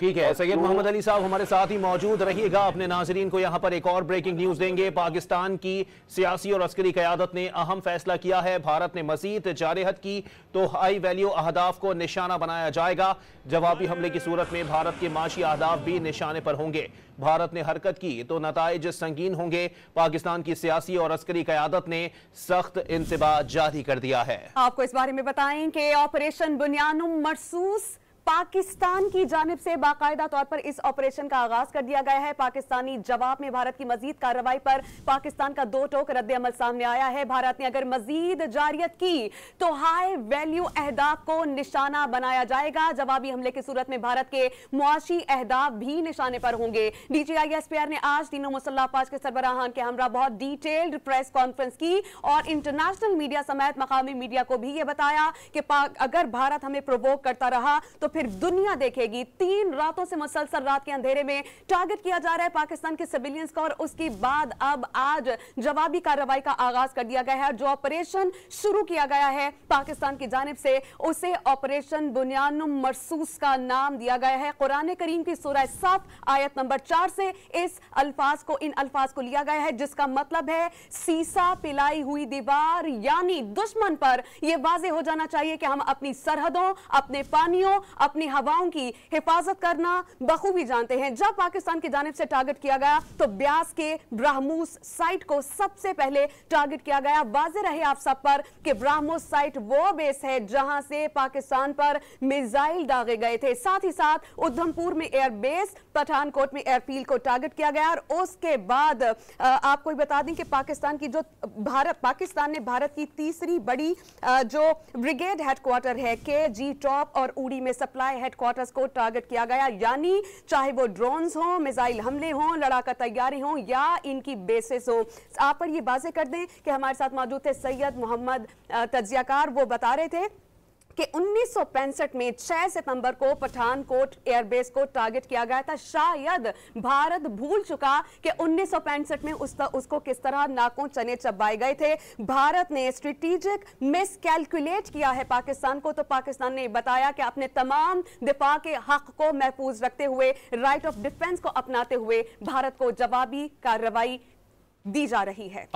ठीक है, सैयद मोहम्मद अली साहब हमारे साथ ही मौजूद रहिएगा। अपने नाजरीन को यहाँ पर एक और ब्रेकिंग न्यूज देंगे। पाकिस्तान की सियासी और अस्करी क़यादत ने अहम फैसला किया है। भारत ने मजीद जारहत की तो हाई वैल्यू अहदाफ को निशाना बनाया जाएगा। जवाबी हमले की सूरत में भारत के माशी अहदाफ भी निशाने पर होंगे। भारत ने हरकत की तो नताइज संगीन होंगे। पाकिस्तान की सियासी और अस्करी क़यादत ने सख्त इंतबाह जारी कर दिया है। आपको इस बारे में बताएं कि ऑपरेशन बुनियानुम मरसूस पाकिस्तान की जानिब से बाकायदा तौर पर इस ऑपरेशन का आगाज कर दिया गया है। पाकिस्तानी जवाब में भारत की मजीद कार्रवाई पर पाकिस्तान का दो टोक रद्द अमल सामने आया है। भारत ने अगर मजीद जारियत की तो हाई वैल्यू अहदाफ को निशाना बनाया जाएगा। जवाबी हमले की सूरत में भारत के मुआशी अहदाफ भी निशाने पर होंगे। DGI-SPR ने आज तीनों मुसल्लह अफवाज के सरबराहान के हमरा बहुत डिटेल्ड प्रेस कॉन्फ्रेंस की और इंटरनेशनल मीडिया समेत मकामी मीडिया को भी यह बताया कि अगर भारत हमें प्रोवोक करता रहा तो फिर दुनिया देखेगी। 3 रातों से मुसलसल रात के अंधेरे में टारगेट किया जा रहा है पाकिस्तान के सिविलियंस का और उसके बाद अब आज जवाबी कार्रवाई का आगाज कर दिया गया है। जो ऑपरेशन शुरू किया गया है पाकिस्तान की जानिब से उसे ऑपरेशन बुनियानुम मरसूस का नाम दिया गया है। कुरान करीम की सूरह सफ आयत नंबर 4 से इन अल्फाज को लिया गया है, जिसका मतलब है सीसा पिलाई हुई दीवार, यानी दुश्मन पर यह वाज़ेह हो जाना चाहिए कि हम अपनी सरहदों, अपने पानियों, अपनी हवाओं की हिफाजत करना बखूबी जानते हैं। जब पाकिस्तान की जानिब से टारगेट किया गया तो ब्यास के ब्राह्मोस साइट को सबसे पहले टारगेट किया गया। वाज़ेह रहे आप सब पर कि ब्राह्मोस साइट वो बेस है जहां से पाकिस्तान पर मिसाइल दागे गए थे। साथ ही साथ उधमपुर में एयरबेस, पठानकोट में एयरफील्ड को टारगेट किया गया और उसके बाद आपको बता दें कि पाकिस्तान ने भारत की तीसरी बड़ी जो ब्रिगेड हेडक्वार्टर है KG टॉप और उड़ी में सप्लाई हेडक्वार्टर्स को टारगेट किया गया। यानी चाहे वो ड्रोन्स हों, मिसाइल हमले हों, लड़ाका तैयारी हों या इनकी बेसिस हो। आप पर ये बातें कर दें कि हमारे साथ मौजूद थे सैयद मोहम्मद तजियाकार। वो बता रहे थे कि 1965 में 6 सितंबर को पठानकोट एयरबेस को टारगेट किया गया था। शायद भारत भूल चुका कि 1965 में उसको किस तरह नाकों चने चबाए गए थे। भारत ने स्ट्रेटेजिक मिस कैलकुलेट किया है पाकिस्तान को, तो पाकिस्तान ने बताया कि अपने तमाम दिफा के हक को महफूज रखते हुए, राइट ऑफ डिफेंस को अपनाते हुए भारत को जवाबी कार्रवाई दी जा रही है।